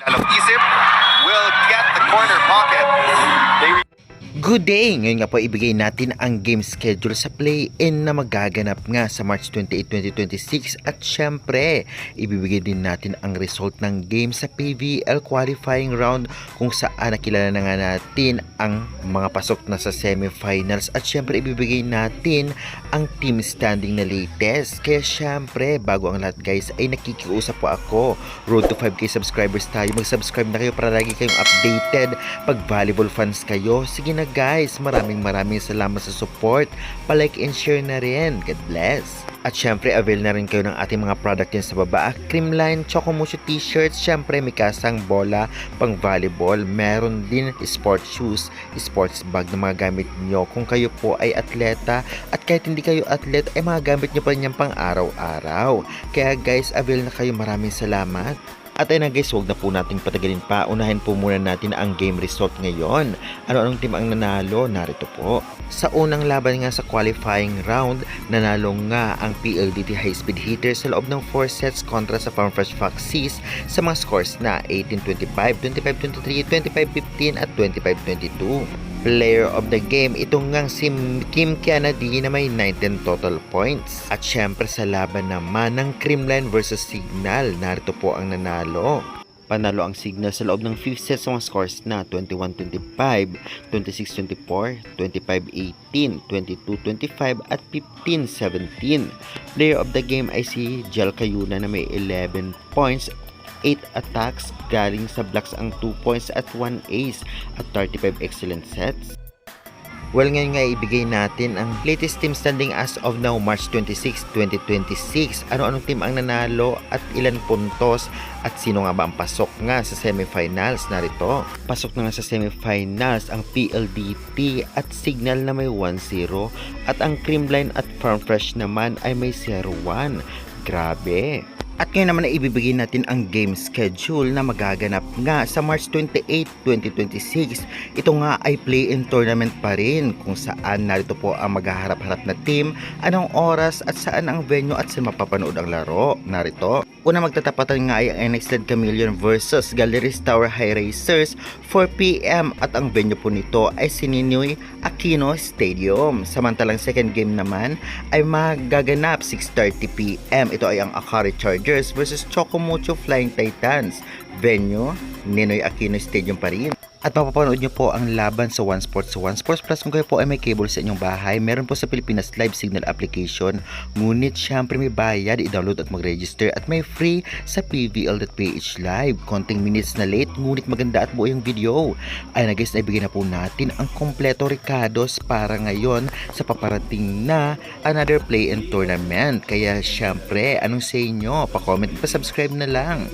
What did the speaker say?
Isip will get the corner pocket. Good day! Ngayon nga po ibigay natin ang game schedule sa play-in na magaganap nga sa March 28, 2026 at syempre, ibibigay din natin ang result ng game sa PVL qualifying round kung saan nakilala na nga natin ang mga pasok na sa semifinals at syempre ibibigay natin ang team standing na latest. Kaya syempre, bago ang lahat guys ay nakikiusap po ako. Road to 5k subscribers tayo. Mag-subscribe na kayo para lagi kayong updated pag volleyball fans kayo. Sige na guys, maraming salamat sa support. Pa-like and share na rin. God bless. At syempre, avail na rin kayo ng ating mga product yan sa baba. Creamline, Chocomushu t-shirts, syempre may kasang bola pang volleyball. Meron din sports shoes, sports bag na mga gamit nyo. Kung kayo po ay atleta at kahit hindi kayo atlet, ay mga gamit nyo pa rin yan pang araw-araw. Kaya guys, avail na kayo. Maraming salamat. At ayun na guys, huwag na po nating patagalin pa. Unahin po muna natin ang game result ngayon. Ano-anong team ang nanalo? Narito po. Sa unang laban nga sa qualifying round, nanalo nga ang PLDT High Speed Hitters sa loob ng 4 sets kontra sa Farmfresh Foxies sa mga scores na 18-25, 25-23, 25-15 at 25-22. Player of the game, ito ngang si Kim Kennedy na may 19 total points. At syempre sa laban naman ng Creamline versus Signal, narito po ang nanalo. Panalo ang Signal sa loob ng 5th set sa mga scores na 21-25, 26-24, 25-18, 22-25 at 15-17. Player of the game ay si Jel Cayuna na may 11 points, 8 attacks, galing sa blocks ang 2 points at 1 ace at 35 excellent sets. Well, ngayon nga ibigay natin ang latest team standing as of now, March 26, 2026. Ano-anong team ang nanalo at ilan puntos at sino nga ba ang pasok nga sa semifinals? Narito. Pasok na nga sa semifinals ang PLDT at Signal na may 1-0 at ang Creamline at Farmfresh naman ay may 0-1. Grabe! At ngayon naman na ibibigay natin ang game schedule na magaganap nga sa March 28, 2026. Ito nga ay play-in tournament pa rin kung saan narito po ang maghaharap-harap na team, anong oras at saan ang venue at saan mapapanood ang laro. Narito. Una magtatapatan nga ay ang NX-led Chameleon versus Galleries Tower High Racers 4pm at ang venue po nito ay si Ninoy Aquino Stadium. Samantalang second game naman ay magaganap 6:30pm. Ito ay ang Akari Chargers versus Chocomushu Flying Titans. Venue, Ninoy Aquino Stadium pa rin. At mapapanood nyo po ang laban sa One Sports Plus. Kung kayo po ay may cable sa inyong bahay, meron po sa Pilipinas Live Signal application. Ngunit syempre may bayad, i-download at mag-register at may free sa pvl.ph live. Konting minutes na late, ngunit maganda at buo yung video. Ay na guys, naibigay na po natin ang kompleto Ricardos para ngayon sa paparating na another play-in tournament. Kaya syempre, anong say nyo? Pa-comment, pa-subscribe na lang.